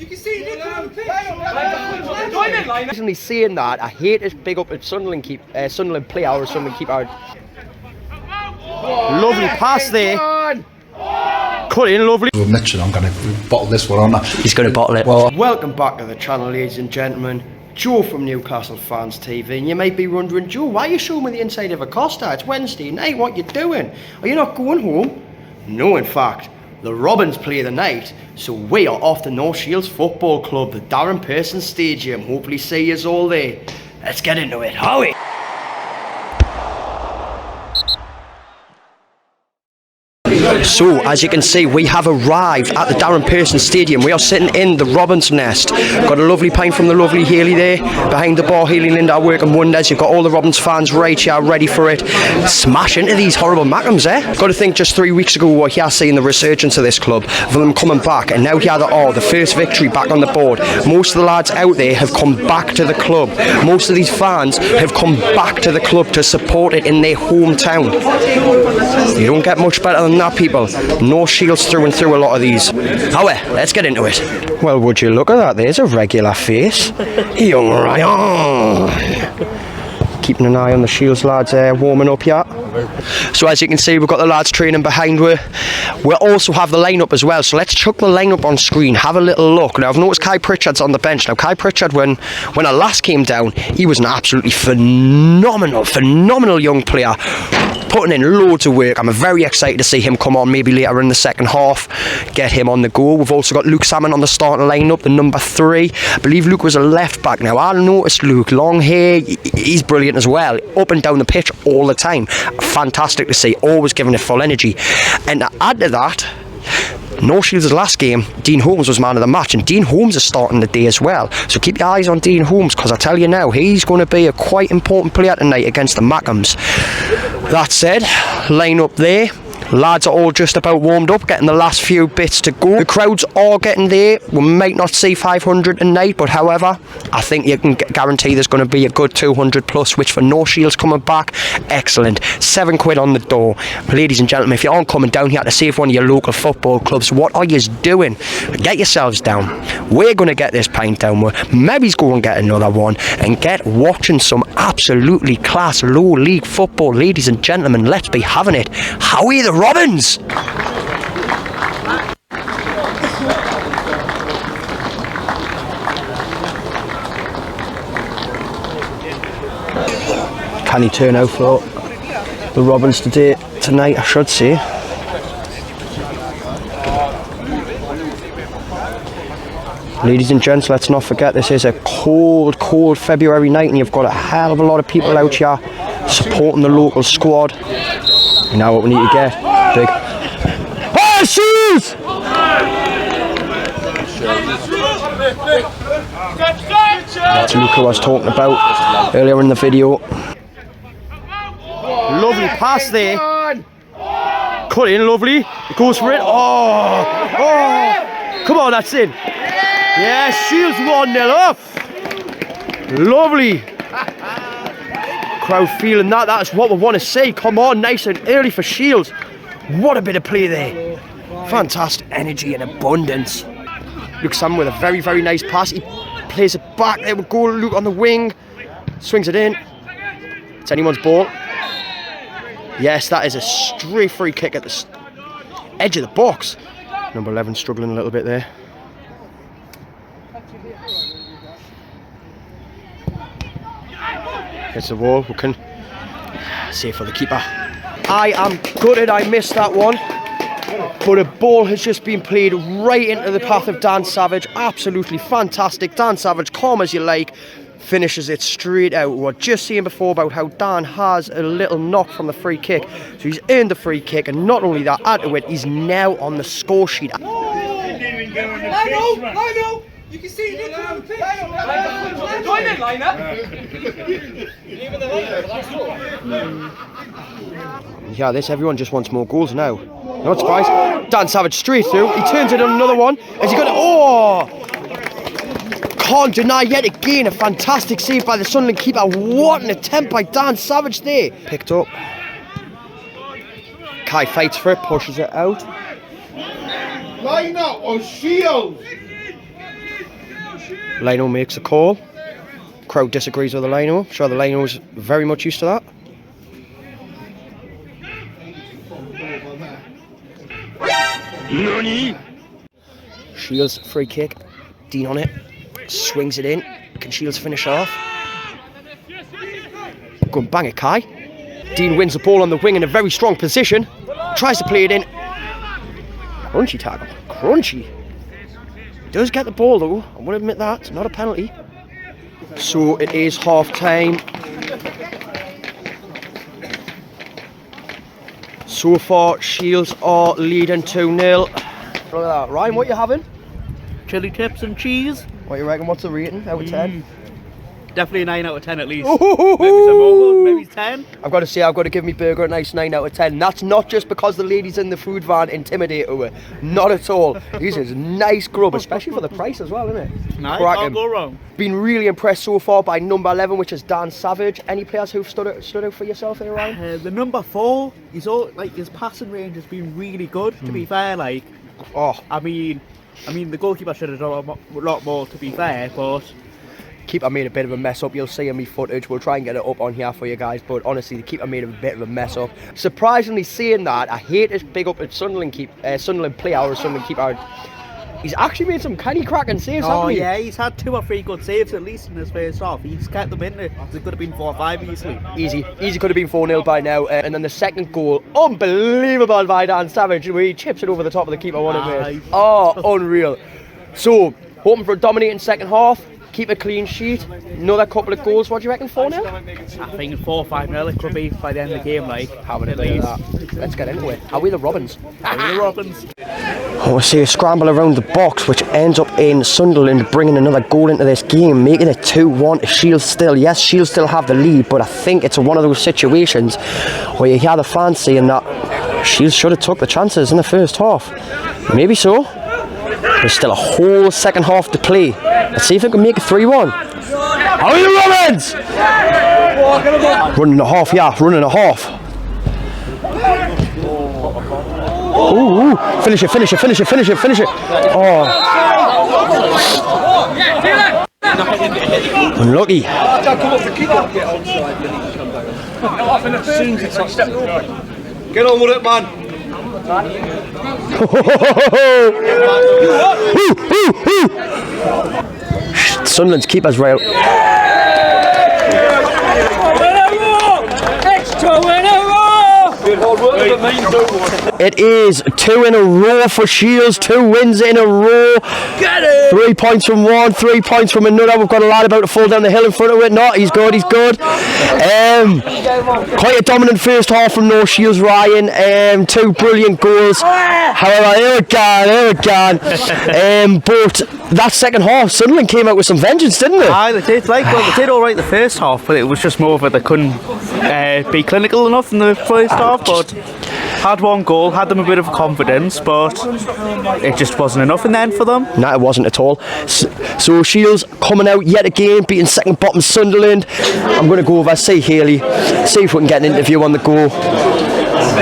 You can see it. Recently saying that, I hate to big up a Sunderland player or a Sunderland keeper. Lovely pass there. Cut in, lovely. Mitchell, I'm going to bottle this one, aren't I? He's going to bottle it. Well, welcome back to the channel, ladies and gentlemen. Joe from Newcastle Fans TV, and you might be wondering, Joe, why are you showing me the inside of a Costa? It's Wednesday night, what you doing? Are you not going home? No, in fact, the Robins play the night, so we are off to North Shields Football Club, the Darren Pearson Stadium. Hopefully see yous all there. Let's get into it, Howie! So, as you can see, we have arrived at the Darren Pearson Stadium. We are sitting in the Robins Nest. Got a lovely pint from the lovely Hayley there. Behind the bar, Hayley and Linda are working wonders. You've got all the Robins fans right here, ready for it. Smash into these horrible Mackhams, eh? Got to think just 3 weeks ago we were here seeing the resurgence of this club, for them coming back, and now here they are, the first victory back on the board. Most of the lads out there have come back to the club. Most of these fans have come back to the club to support it in their hometown. You don't get much better than that, people. North Shields through and through a lot of these. However, let's get into it. Well, would you look at that? There's a regular face. Young Ryan. Keeping an eye on the Shields lads warming up here. So as you can see, we've got the lads training behind we. We'll also have the lineup as well. So let's chuck the lineup on screen, have a little look. Now I've noticed Kai Pritchard's on the bench. Now Kai Pritchard, when I last came down, he was an absolutely phenomenal young player, putting in loads of work. I'm very excited to see him come on maybe later in the second half, get him on the go. We've also got Luke Salmon on the starting lineup, the number 3. I believe Luke was a left back. Now I noticed Luke, long hair, he's brilliant as well, up and down the pitch all the time. Fantastic to see, always giving it full energy. And to add to that, North Shields' last game, Dean Holmes was man of the match, and Dean Holmes is starting the day as well. So keep your eyes on Dean Holmes, because I tell you now, he's going to be a quite important player tonight against the Mackhams. That said, line up there. Lads are all just about warmed up, getting the last few bits to go. The crowds are getting there. We might not see 500 tonight, but however, I think you can guarantee there's going to be a good 200 plus, which for North Shields coming back, excellent. £7 on the door. Ladies and gentlemen, if you aren't coming down here to save one of your local football clubs, what are you doing? Get yourselves down. We're going to get this pint down. Maybe go and get another one and get watching some absolutely class low league football. Ladies and gentlemen, let's be having it. Howie the Robins! Can he turn out for the Robins tonight, I should say. Ladies and gents, let's not forget this is a cold February night, and you've got a hell of a lot of people out here supporting the local squad. You know what we need to get? Big. Oh, shoes! That's Luke who I was talking about earlier in the video. Lovely pass there. Cut in, lovely. It goes for it. Oh! Come on, that's in. Yeah, Shields 1-0 up. Lovely. Crowd feeling that. That's what we want to see. Come on, nice and early for Shields. What a bit of play there. Fantastic energy and abundance. Luke Salmon with a very nice pass. He plays it back. There we go. Luke on the wing. Swings it in. It's anyone's ball. Yes, that is a straight free kick at the edge of the box. Number 11 struggling a little bit there. Hits the wall. We can save for the keeper. I am gutted I missed that one, but a ball has just been played right into the path of Dan Savage. Absolutely fantastic. Dan Savage, calm as you like, finishes it straight out. We were just saying before about how Dan has a little knock from the free kick, so he's earned the free kick, and not only that, add to it, he's now on the score sheet. I know. You can see it on the pitch. Join in, liner. Yeah, everyone just wants more goals now. Not surprised. Dan Savage straight through. He turns it on another one. Has he got it? Oh! Can't deny yet again a fantastic save by the Sunderland keeper. What an attempt by Dan Savage there. Picked up. Kai fights for it, pushes it out. Line up on Shields. Lino makes a call. Crowd disagrees with the Lino. I'm sure the Lino's very much used to that. Nani? Shields free kick. Dean on it. Swings it in. Can Shields finish off? Go and bang it, Kai. Dean wins the ball on the wing in a very strong position. Tries to play it in. Crunchy tackle. Crunchy. Does get the ball though. I won't admit that. It's not a penalty. So it is half time. So far, Shields are leading 2-0. Look at that. Ryan, what are you having? Chili tips and cheese. What you reckon? What's the rating out of 10? Definitely a 9 out of 10 at least. Maybe some more, maybe 10. I've got to say, I've got to give me burger a nice 9 out of 10. That's not just because the ladies in the food van intimidate her. Not at all. This is nice grub, especially for the price as well, isn't it? No, you can't go wrong. Been really impressed so far by number 11, which is Dan Savage. Any players who've stood out for yourself there, Ryan? The number 4, he's all like his passing range has been really good. To be fair, like, I mean, the goalkeeper should have done a lot more. To be fair, but. Keeper made a bit of a mess up. You'll see in me footage. We'll try and get it up on here for you guys. But honestly, the keeper made a bit of a mess up. Surprisingly, saying that, I hate to big up at Sunderland player or Sunderland keeper. He's actually made some kind of cracking saves. Oh hasn't he? yeah, he's had 2 or 3 good saves at least in his first half. He's kept them in there. It could have been 4 or 5 easily. Easy could have been 4-0 by now. And then the second goal, unbelievable by Dan Savage, where he chips it over the top of the keeper. Oh, unreal. So hoping for a dominating second half. Keep a clean sheet. Another couple of goals. What do you reckon? 4-0? I think 4 or 5-0 it could be by the end of the game. Like, how would it be that? Let's get into it. Are we the Robins? Are we the Robins? Oh, we see a scramble around the box, which ends up in Sunderland bringing another goal into this game, making it 2-1. Shields still have the lead, but I think it's one of those situations where you hear the fans saying that Shields should have took the chances in the first half. Maybe so. There's still a whole second half to play. Let's see if we can make it 3-1. How are you, Robins? Running a half, yeah, running a half. Ooh, finish it. Oh. Unlucky. Get on with it, man. Sunderland's keeper's right. It is 2 in a row for Shields, 2 wins in a row. Get it! 3 points from one, 3 points from another. We've got a lad about to fall down the hill in front of it. No, he's good. Quite a dominant first half from North Shields, Ryan. 2 brilliant goals. However, here we go. But that second half, Sunderland came out with some vengeance, didn't they? Aye, they did. They did all right the first half, but it was just more that they couldn't be clinical enough in the first half. But had 1 goal, had them a bit of confidence, but it just wasn't enough in the end for them. No, it wasn't at all. So Shields coming out yet again, beating second bottom Sunderland. I'm going to go over, see Haley, see if we can get an interview on the go.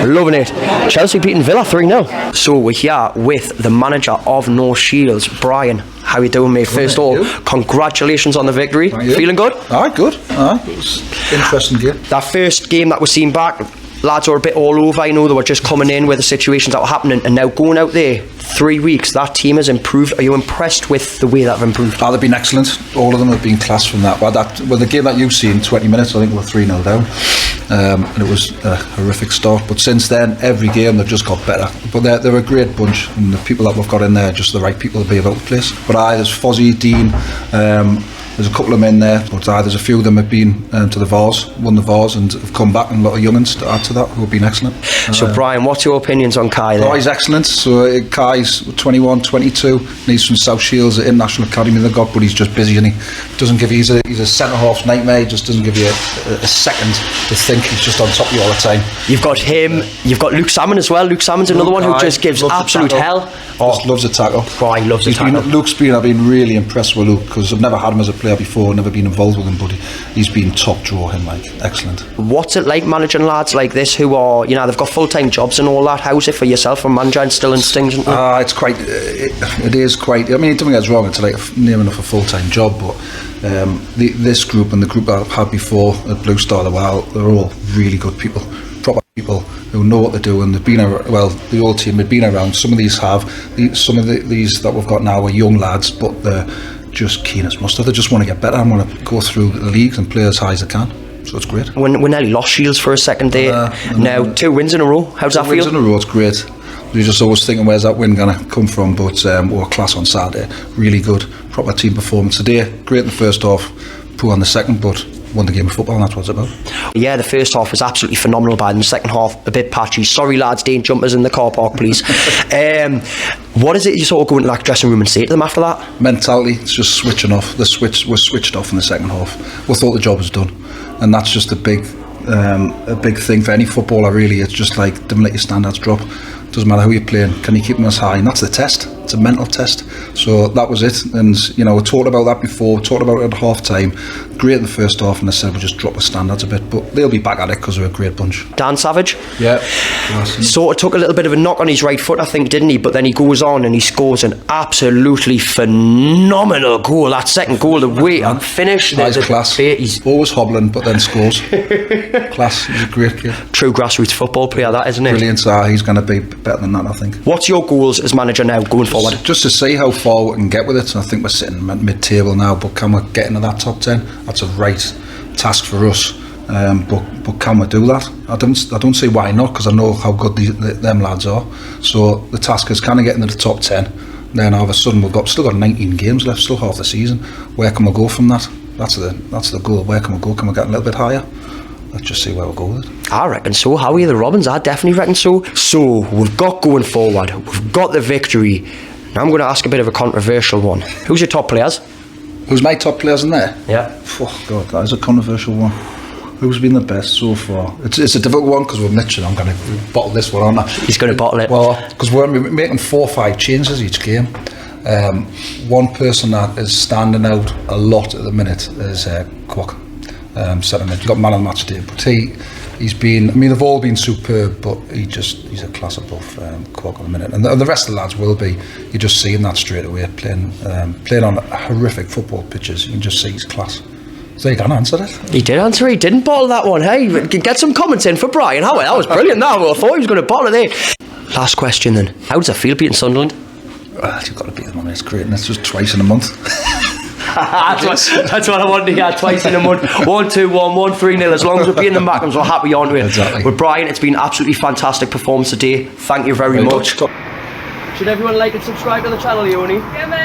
Loving it. Chelsea beating Villa 3-0. So we're here with the manager of North Shields, Brian. How you doing, mate? First of all, congratulations on the victory. Feeling good? Aye, good. Aye, it was an interesting game. That first game that we've seen back, lads were a bit all over. I know they were just coming in with the situations that were happening, and now going out there 3 weeks, that team has improved. Are you impressed with the way that they've improved? They've been excellent. All of them have been class from that. Well, the game that you've seen, 20 minutes, I think we're 3-0 down. And it was a horrific start. But since then, every game they've just got better. But they're a great bunch, and the people that we've got in there are just the right people to be about the place. But there's Fozzie, Dean. There's a couple of men there, but there's a few of them have been to the Vars, won the Vars, and have come back, and a lot of young'uns to add to that who have been excellent. So Brian, what's your opinions on Kai there? He's excellent. So Kai's 21, 22, and he's from South Shields at International Academy they've got, but he's just busy, and he doesn't give you, he's a centre-half's nightmare. He just doesn't give you a second to think. He's just on top of you all the time. You've got him, you've got Luke Salmon as well. Luke Salmon's another one who just gives absolute hell. Just loves a tackle. He loves a tackle. I've been really impressed with Luke, because I've never had him as a player player before, never been involved with him, but he's been top draw, him, like, excellent. What's it like managing lads like this who are, you know, they've got full-time jobs and all that? How's it for yourself and manager instilling things? It's quite, it is quite, I mean, don't get us wrong, it's like near enough a full-time job, but this group and the group that I've had before at Blue Star a while, they're all really good people, proper people who know what they're doing. They've been around, well, the old team had been around. Some of these these that we've got now are young lads, but they're just keen as mustard. They just want to get better and want to go through the leagues and play as high as they can. So it's great. We nearly lost Shields for a second day. Now 2 wins in a row. How's that feel? 2 wins in a row, it's great. We're just always thinking, where's that win going to come from? But we're class on Saturday. Really good. Proper team performance today. Great in the first half, poor in the second, but won the game of football, and that's what it's about. Yeah, the first half was absolutely phenomenal, but in the second half, a bit patchy. Sorry, lads, don't jump us in the car park, please. What is it you sort of go into that dressing room and say to them after that? Mentality, it's just switching off. Was switched off in the second half. We thought the job was done, and that's just a big thing for any footballer, really. It's just like, don't let your standards drop. Doesn't matter who you're playing, can you keep them as high? And that's the test. It's a mental test. So that was it. And you know, we talked about that before. We talked about it at half time. Great in the first half, and I said we just drop the standards a bit, but they'll be back at it because they're a great bunch. Dan Savage, yeah, sort of took a little bit of a knock on his right foot, I think, didn't he? But then he goes on and he scores an absolutely phenomenal goal. That second goal, the way I finished, nice class. He's always hobbling, but then scores. Class. He's a great kid. True grassroots football player, that, isn't it? Brilliant. He's going to be better than that, I think. What's your goals as manager now going forward? Just to see how far we can get with it. I think we're sitting mid-table now, but can we get into that top 10? That's a right task for us. But can we do that? I don't see why not, because I know how good them lads are. So the task is, can I get into the top 10? Then all of a sudden still got 19 games left, still half the season. Where can we go from that? That's the goal. Where can we go? Can we get a little bit higher? Let's just see where we'll go with it. I reckon so. How are you, the Robins? I definitely reckon so. So we've got going forward. We've got the victory. Now I'm going to ask a bit of a controversial one. Who's your top players? Who's my top players in there? Yeah. Oh God, that is a controversial one. Who's been the best so far? It's a difficult one because we're Mitch, and I'm going to bottle this one, aren't I? He's going to bottle it. Well, because we're making 4 or 5 changes each game. One person that is standing out a lot at the minute is Kwok. You've got man of the match today, but he's been, I mean, they've all been superb, but he's a class above Kwok at the minute, and the rest of the lads will be. You're just seeing that straight away, playing on horrific football pitches. You can just see his class. So you can answer it. He did answer it. He didn't bottle that one. Hey, get some comments in for Brian Howard. That was brilliant. I thought he was going to bottle it in. Last question then. How does it feel beating Sunderland? You've got to beat them on it. It's great, and it's just twice in a month. That's what I wanted to hear, twice in a month. 1-2-1, 1-3-0. As long as we're beating them back, we're happy on it. Exactly. With Brian, it's been an absolutely fantastic performance today. Thank you very much. Should everyone like and subscribe to the channel, Yoni? Yeah, mate.